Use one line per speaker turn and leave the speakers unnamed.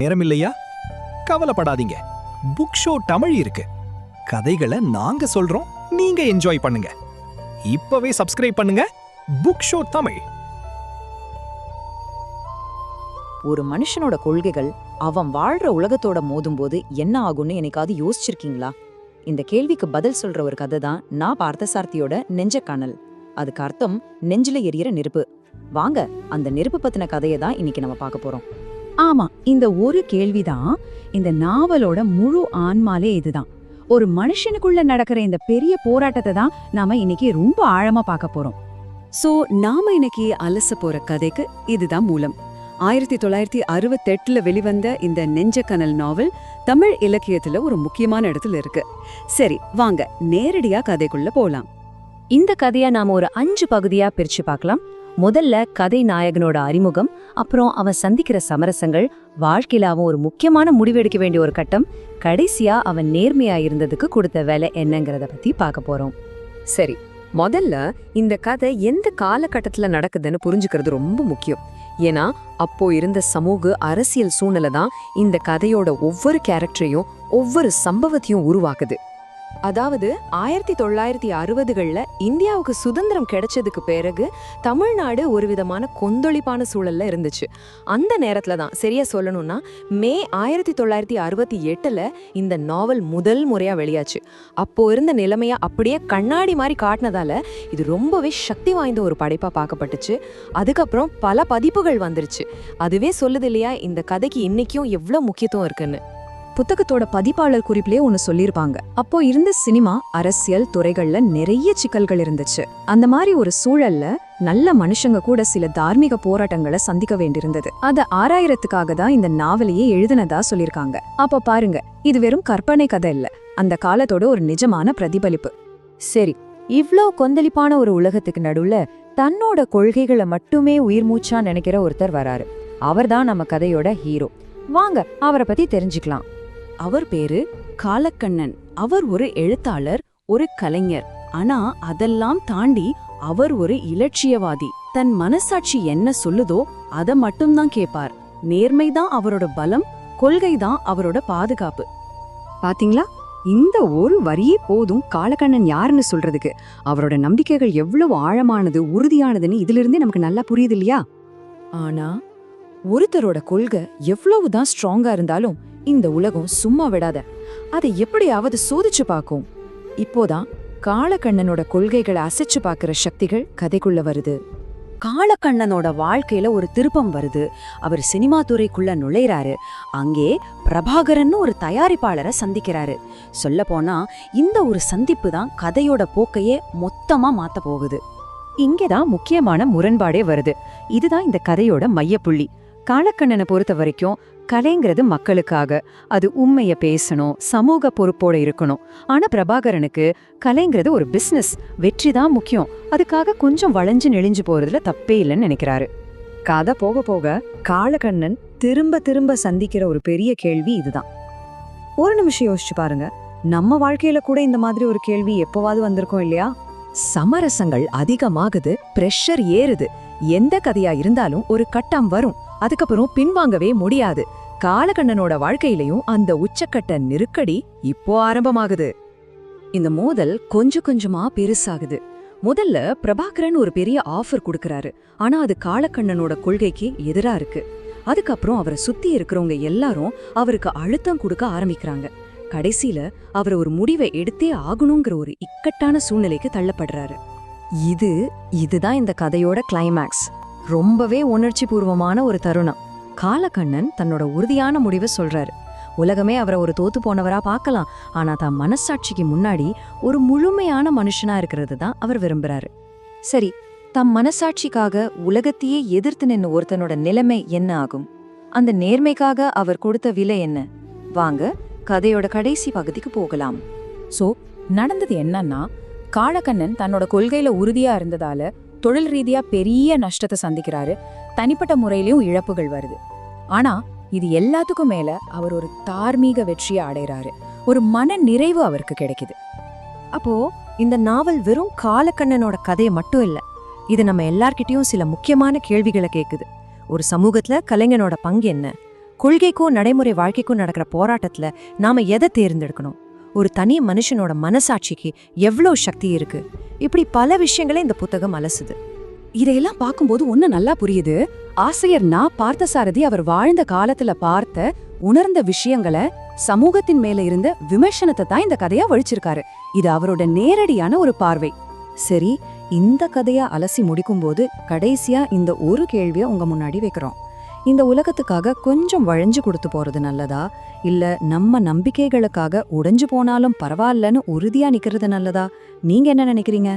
நேரம் இல்லையா? கவலைப்படாதீங்க. புக் ஷோ தமிழ் இருக்கு. கதைகளை நாங்க சொல்றோம், நீங்க என்ஜாய் பண்ணுங்க. இப்பவே சப்ஸ்கிரைப் பண்ணுங்க புக் ஷோ தமிழ்.
ஒரு மனுஷனோட கொள்கைகள் அவன் வாழ்ற உலகத்தோட மோதும்போது என்ன ஆகும்னு எனக்காவது யோசிச்சிருக்கீங்களா? இந்த கேள்விக்கு பதில் சொல்ற ஒரு கதை தான் நான் பார்த்தசாரதியோட நெஞ்சக்கானல். அதுக்கு அர்த்தம் நெஞ்சில எரியற நெருப்பு. வாங்க அந்த நெருப்பு பத்தின கதையை தான் இன்னைக்கு நம்ம பார்க்க போறோம்.
ஆமா, இந்த ஒரு கேள்விதான் இந்த நாவலோட முழு ஆன்மாலே. இதுதான் ஒரு மனுஷனுக்குள்ள நடக்கிற இந்த பெரிய போராட்டத்தை தான் நாம இன்னைக்கு ரொம்ப ஆழமா பார்க்க போறோம்.
சோ நாம இன்னைக்கு அலச போற கதைக்கு இதுதான் மூலம். 1968 வெளிவந்த இந்த நெஞ்சக்கனல் நாவல் தமிழ் இலக்கியத்துல ஒரு முக்கியமான இடத்துல இருக்கு. சரி வாங்க நேரடியா கதைக்குள்ள போலாம்.
இந்த கதையை நாம ஒரு 5 பகுதியா பிரிச்சு பார்க்கலாம். முதல்ல கதை நாயகனோட அறிமுகம், அப்புறம் அவன் சந்திக்கிற சமரசங்கள், வாழ்க்கையில அவன் ஒரு முக்கியமான முடிவெடுக்க வேண்டிய ஒரு கட்டம், கடைசியா அவன் நேர்மையா இருந்ததுக்கு கொடுத்த வேலை என்னங்கறத பத்தி பார்க்க போறோம்.
சரி, முதல்ல இந்த கதை எந்த காலகட்டத்துல நடக்குதுன்னு புரிஞ்சுக்கிறது ரொம்ப முக்கியம். ஏன்னா அப்போ இருந்த சமூக அரசியல் சூழ்நிலை தான் இந்த கதையோட ஒவ்வொரு கேரக்டரையும் ஒவ்வொரு சம்பவத்தையும் உருவாக்குது. அதாவது 1960களில் இந்தியாவுக்கு சுதந்திரம் கிடைச்சதுக்கு பிறகு தமிழ்நாடு ஒரு விதமான கொந்தளிப்பான சூழல்ல இருந்துச்சு. அந்த நேரத்துல தான், சரியா சொல்லணும்னா மே 1968 இந்த நாவல் முதல் முறையா வெளியாச்சு. அப்போ இருந்த நிலைமையா அப்படியே கண்ணாடி மாதிரி காட்டினதால இது ரொம்பவே சக்தி வாய்ந்த ஒரு படைப்பா பார்க்கப்பட்டுச்சு. அதுக்கப்புறம் பல பதிப்புகள் வந்துருச்சு. அதுவே சொல்லுது இல்லையா இந்த கதைக்கு இன்னைக்கும் எவ்வளவு முக்கியத்துவம் இருக்குன்னு.
புத்தகத்தோட பதிப்பாளர் குறிப்பிலே ஒன்னு சொல்லிருப்பாங்க. அப்போ இருந்த சினிமா அரசியல் துறைகள்ல நிறைய சிக்கல்கள் இருந்துச்சு. அந்த மாதிரி ஒரு சூழல்ல நல்ல மனுஷங்க கூட சில தார்மீக போராட்டங்களை சந்திக்க வேண்டியிருந்தது. அதை ஆராயறதுக்காக தான் இந்த நாவலையே எழுதினதா சொல்லிருக்காங்க. அப்ப பாருங்க, இது வெறும் கற்பனை கதை இல்ல, அந்த காலத்தோட ஒரு நிஜமான பிரதிபலிப்பு.
சரி, இவ்ளோ கொந்தளிப்பான ஒரு உலகத்துக்கு நடுவுல தன்னோட கொள்கைகளை மட்டுமே உயிர் மூச்சா நினைக்கிற ஒருத்தர் வராரு. அவர்தான் நம்ம கதையோட ஹீரோ. வாங்க அவரை பத்தி தெரிஞ்சுக்கலாம்.
அவர் பேரு காலக்கண்ணன். அவர் ஒரு எழுத்தாளர், ஒரு கலைஞர். ஆனா அதெல்லாம் தாண்டி அவர் ஒரு இலட்சியவாதி. தன் மனசாட்சி என்ன சொல்லுதோ அத மட்டும்தான் கேட்பார். நேர்மைதான் அவரோட பலம், கொள்கைதான் அவரோட பாதுகாப்பு.
பாத்தீங்களா, இந்த ஒரு வரியே போதும் காலக்கண்ணன் யாருன்னு சொல்றதுக்கு. அவரோட நம்பிக்கைகள் எவ்வளவு ஆழமானது, உறுதியானதுன்னு இதுல இருந்தே நமக்கு நல்லா புரியுது இல்லையா?
ஆனா ஒருத்தரோட கொள்கை எவ்வளவுதான் ஸ்ட்ராங்கா இருந்தாலும் இந்த உலகம் சும்மா விடாத. அதை எப்படியாவது சோதிச்சு பார்க்கும். இப்போதான் காலக்கண்ணனோட கொள்கைகளை அசைச்சு பார்க்கிற சக்திகள் கதைக்குள்ள வருது.
காலக்கண்ணனோட வாழ்க்கையில ஒரு திருப்பம் வருது. அவர் சினிமா துறைக்குள்ள நுழைறாரு. அங்கே பிரபாகரன் ஒரு தயாரிப்பாளரை சந்திக்கிறாரு. சொல்ல போனா இந்த ஒரு சந்திப்பு தான் கதையோட போக்கையே மொத்தமா மாத்த போகுது.
இங்கேதான் முக்கியமான முரண்பாடே வருது. இதுதான் இந்த கதையோட மையப்புள்ளி. காலக்கண்ணனை பொறுத்த வரைக்கும் கலைங்கிறது மக்களுக்காக, அது உண்மைய பேசணும், சமூக பொறுப்போட இருக்கணும். ஆனா பிரபாகரனுக்கு கலைங்கிறது ஒரு பிசினஸ், வெற்றி தான் முக்கியம். அதுக்காக கொஞ்சம் வளைஞ்சு நெளிஞ்சு போறதுல தப்பே இல்லைன்னு நினைக்கிறாரு. கதை போக போக காலக்கண்ணன் திரும்ப திரும்ப சந்திக்கிற ஒரு பெரிய கேள்வி இதுதான். ஒரு நிமிஷம் யோசிச்சு பாருங்க, நம்ம வாழ்க்கையில கூட இந்த மாதிரி ஒரு கேள்வி எப்பவாவது வந்திருக்கும் இல்லையா? சமரசங்கள் அதிகமாகுது, பிரஷர் ஏறுது. எந்த கதையா இருந்தாலும் ஒரு கட்டம் வரும், அதுக்கப்புறம் பின்வாங்கவே முடியாது. காலக்கண்ணனோட வாழ்க்கையிலையும் அந்த உச்சக்கட்ட நெருக்கடி இப்போ ஆரம்பமாகுது. இந்த மோதல் கொஞ்சம் கொஞ்சமா பெருசாகுது. முதல்ல பிரபாகரன் ஒரு பெரிய ஆஃபர் கொடுக்கறாரு. ஆனா அது காலக்கண்ணனோட கொள்கைக்கு எதிரா இருக்கு. அதுக்கப்புறம் அவரை சுத்தி இருக்கிறவங்க எல்லாரும் அவருக்கு அழுத்தம் கொடுக்க ஆரம்பிக்கிறாங்க. கடைசியில அவர் ஒரு முடிவை எடுத்தே ஆகணுங்கிற ஒரு இக்கட்டான சூழ்நிலைக்கு தள்ளப்படுறாரு. இதுதான் இந்த கதையோட கிளைமேக்ஸ். ரொம்பவே உணர்ச்சி பூர்வமான ஒரு தருணம். காலக்கண்ணன் தன்னோட உறுதியான முடிவை சொல்றாரு. உலகமே அவரை ஒரு தோத்து போனவரா பார்க்கலாம், ஆனா தான் மனசாட்சிக்கு முன்னாடி ஒரு முழுமையான மனுஷனா இருக்கிறது தான் அவர் விரும்புறாரு. சரி, தம் மனசாட்சிக்காக உலகத்தையே எதிர்த்து நின்று ஒருத்தனோட நிலைமை என்ன ஆகும்? அந்த நேர்மைக்காக அவர் கொடுத்த விலை என்ன? வாங்க கதையோட கடைசி பகுதிக்கு போகலாம்.
சோ நடந்தது என்னன்னா, காலக்கண்ணன் தன்னோட கொள்கையில உறுதியா இருந்ததால தொழில் ரீதியா பெரிய நஷ்டத்தை சந்திக்கிறாரு. தனிப்பட்ட முறையிலயும் இழப்புகள் வருது. ஆனா இது எல்லாத்துக்கும் மேல அவர் ஒரு தார்மீக வெற்றியை அடைறாரு. ஒரு மன நிறைவு அவருக்கு கிடைக்குது.
அப்போ இந்த நாவல் வெறும் காலக்கண்ணனோட கதையை மட்டும் இல்ல, இது நம்ம எல்லார்கிட்டயும் சில முக்கியமான கேள்விகளை கேக்குது. ஒரு சமூகத்துல கலைஞனோட பங்கு என்ன?
கொள்கைக்கும் நடைமுறை வாழ்க்கைக்கும் நடக்கிற போராட்டத்துல நாம எதை தேர்ந்தெடுக்கணும்? ஒரு தனி மனுஷனோட மனசாட்சிக்கு எவ்வளோ சக்தி இருக்கு? இப்படி பல விஷயங்களை இந்த புத்தகம் அலசுது.
இதையெல்லாம் பார்க்கும்போது ஒண்ணு நல்லா புரியுது. ஆசிரியர்னா பார்த்தசாரதி அவர் வாழ்ந்த காலத்துல பார்த்த உணர்ந்த விஷயங்களை, சமூகத்தின் மேல இருந்த விமர்சனத்தை தான் இந்த கதையா வழிச்சிருக்காரு. இது அவரோட நேரடியான ஒரு பார்வை. சரி, இந்த கதையா அலசி முடிக்கும்போது கடைசியா இந்த ஒரு கேள்வியை உங்க முன்னாடி வைக்கிறோம். இந்த உலகத்துக்காக கொஞ்சம் வளைஞ்சு கொடுத்து போறது நல்லதா, இல்ல நம்ம நம்பிக்கைகளுக்காக உடைஞ்சு போனாலும் பரவாயில்லன்னு உறுதியா நிக்கிறது நல்லதா? நீங்க என்ன நினைக்கிறீங்க?